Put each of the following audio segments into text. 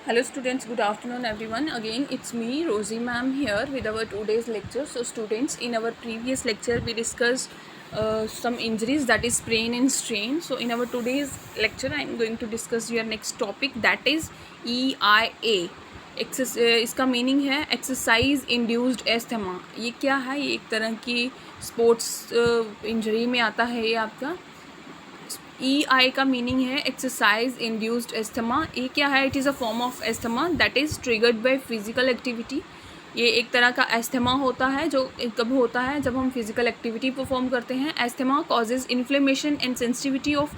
Hello students, good afternoon everyone. Again it's me Rosie ma'am here with our today's lecture. So students, in our previous lecture we discussed some injuries, that is sprain and strain. So in our today's lecture I am going to discuss your next topic, that is EIA. इसका meaning है exercise induced asthma. ये क्या है? ये एक तरह की sports injury में आता है. ये आपका EI का मीनिंग है एक्सरसाइज इंड्यूस्ड एस्थमा. ये क्या है? It is a form of asthma that is triggered by physical activity. ये एक तरह का एस्थमा होता है जो कब होता है? जब हम फिजिकल एक्टिविटी परफॉर्म करते हैं. Asthma causes inflammation and sensitivity of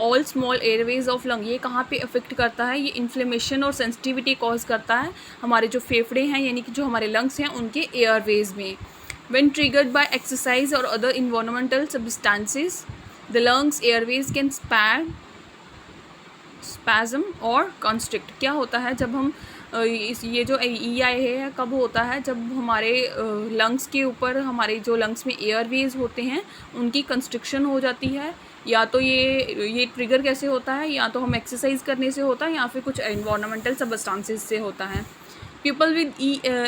all small Airways of lung. ये कहाँ पे अफेक्ट करता है? ये इन्फ्लेमेशन और सेंसिटिविटी कॉज करता है हमारे जो फेफड़े हैं, यानी कि जो हमारे लंग्स हैं, उनके एयरवेज में. व्हेन ट्रिगर्ड बाय एक्सरसाइज और other environmental substances, the lungs airways can spasm और constrict. क्या होता है जब हम ये जो EI है कब होता है? जब हमारे लंग्स के ऊपर, हमारे जो लंग्स में एयरवेज होते हैं उनकी कंस्ट्रिक्शन हो जाती है. या तो ये ट्रिगर कैसे होता है? या तो हम एक्सरसाइज करने से होता है या फिर कुछ इन्वायरमेंटल सबस्टांसेस से होता है. People with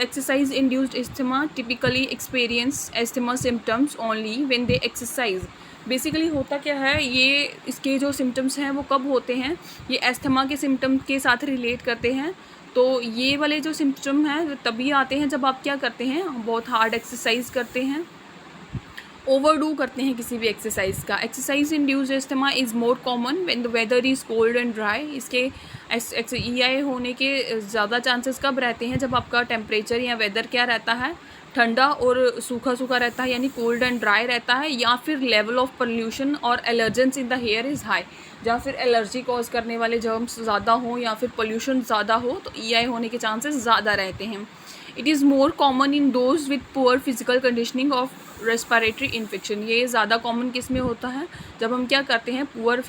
exercise induced asthma typically experience asthma symptoms only when they exercise. Basically होता क्या है? ये इसके जो सिम्टम्स हैं वो कब होते हैं? ये एस्थमा के सिम्टम के साथ रिलेट करते हैं. तो ये वाले जो सिम्टम हैं तभी आते हैं जब आप क्या करते हैं? बहुत हार्ड एक्सरसाइज करते हैं, ओवरडू करते हैं किसी भी एक्सरसाइज का. Exercise induced asthma is more common when the weather is cold and dry. इसके EI होने के ज़्यादा चांसेस कब रहते हैं? जब आपका टेम्परेचर या वेदर क्या रहता है? ठंडा और सूखा सूखा रहता है, यानी कोल्ड एंड ड्राई रहता है. या फिर लेवल ऑफ पोल्यूशन और allergens in the here is high. या फिर एलर्जी कॉज करने वाले जर्म्स ज़्यादा हो या फिर पोल्यूशन ज़्यादा हो तो EI होने के चांसेस ज़्यादा रहते हैं. It is more common in those with poor physical conditioning of respiratory infection. ये ज़्यादा कॉमन किस में होता है? जब हम क्या करते हैं, पुअर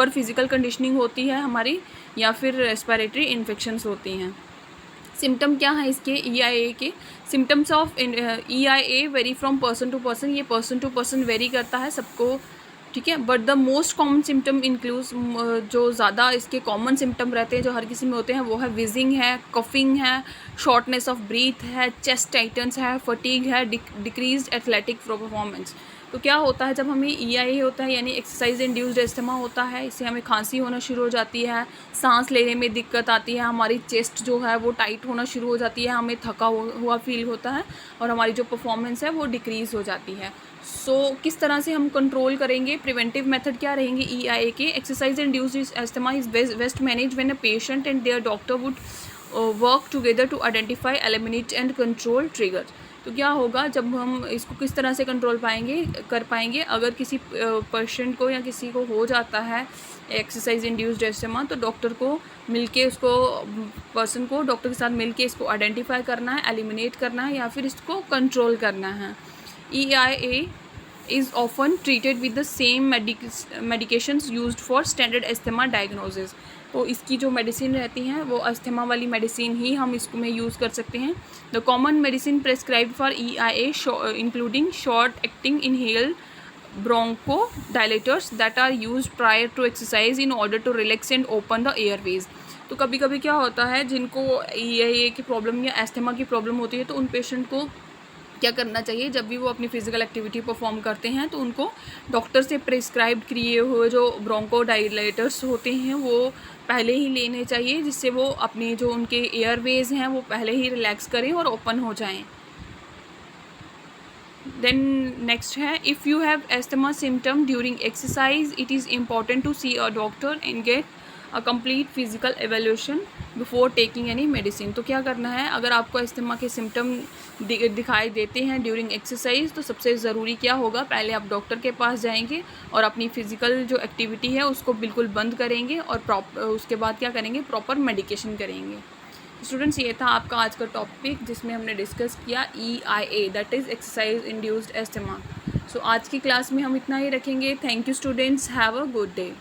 फिजिकल कंडीशनिंग होती है हमारी, या फिर रेस्पिरेटरी इन्फेक्शंस होती हैं. सिम्टम क्या है इसके EIA के? Symptoms of EIA vary from person to person. ये पर्सन टू पर्सन वेरी करता है सबको, ठीक है. But the most common symptom includes, जो ज़्यादा इसके कॉमन सिम्टम रहते हैं जो हर किसी में होते हैं, वो है विजिंग है, कफिंग है, शॉर्टनेस ऑफ ब्रीथ है, चेस्ट टाइटन्स है, फटीग है, डिक्रीज्ड एथलेटिक परफॉर्मेंस. तो क्या होता है जब हमें EIA होता है, यानी एक्सरसाइज इंड्यूस्ड एस्थमा होता है, इससे हमें खांसी होना शुरू हो जाती है, सांस लेने में दिक्कत आती है, हमारी चेस्ट जो है वो टाइट होना शुरू हो जाती है, हमें थका हुआ फील होता है और हमारी जो परफॉर्मेंस है वो डिक्रीज़ हो जाती है. किस तरह से हम कंट्रोल करेंगे? प्रिवेंटिव मेथड क्या रहेंगे EIA के? Exercise induced asthma is best manage when a patient and their doctor would work together to identify, eliminate and control trigger. तो क्या होगा जब हम इसको किस तरह से कंट्रोल कर पाएंगे? अगर किसी पेशेंट को या किसी को हो जाता है एक्सरसाइज इंड्यूस्ड एस्थमा, तो डॉक्टर को मिलके पर्सन को डॉक्टर के साथ मिलके इसको आइडेंटिफाई करना है, एलिमिनेट करना है, या फिर इसको कंट्रोल करना है. EIA is often treated with the same medications used for standard asthma diagnosis. तो इसकी जो मेडिसिन रहती हैं वो अस्थमा वाली मेडिसिन ही हम इसको में यूज़ कर सकते हैं. The common medicine prescribed for EIA including short acting inhale bronchodilators that are used prior to exercise in order to relax and open the airways. तो कभी कभी क्या होता है, जिनको EIA की प्रॉब्लम या एस्थमा की प्रॉब्लम होती है, तो उन पेशेंट को क्या करना चाहिए? जब भी वो अपनी फिजिकल एक्टिविटी परफॉर्म करते हैं तो उनको डॉक्टर से प्रिस्क्राइब किए हुए जो ब्रोंकोडाइलेटर्स होते हैं वो पहले ही लेने चाहिए, जिससे वो अपने जो उनके एयरवेज हैं वो पहले ही रिलैक्स करें और ओपन हो जाएं. देन नेक्स्ट है, if you have asthma symptom during exercise it is important to see a doctor and get a complete physical evaluation before taking any medicine. तो क्या करना है? अगर आपको एस्थमा के सिम्टम दिखाई देते हैं ड्यूरिंग एक्सरसाइज, तो सबसे ज़रूरी क्या होगा? पहले आप डॉक्टर के पास जाएंगे और अपनी फ़िज़िकल जो एक्टिविटी है उसको बिल्कुल बंद करेंगे और उसके बाद क्या करेंगे? प्रॉपर मेडिकेशन करेंगे. स्टूडेंट्स, ये था आपका आज का टॉपिक जिसमें हमने डिस्कस किया EIA, that is exercise induced asthma. So आज की क्लास में हम इतना ही रखेंगे. Thank you students, have a good day.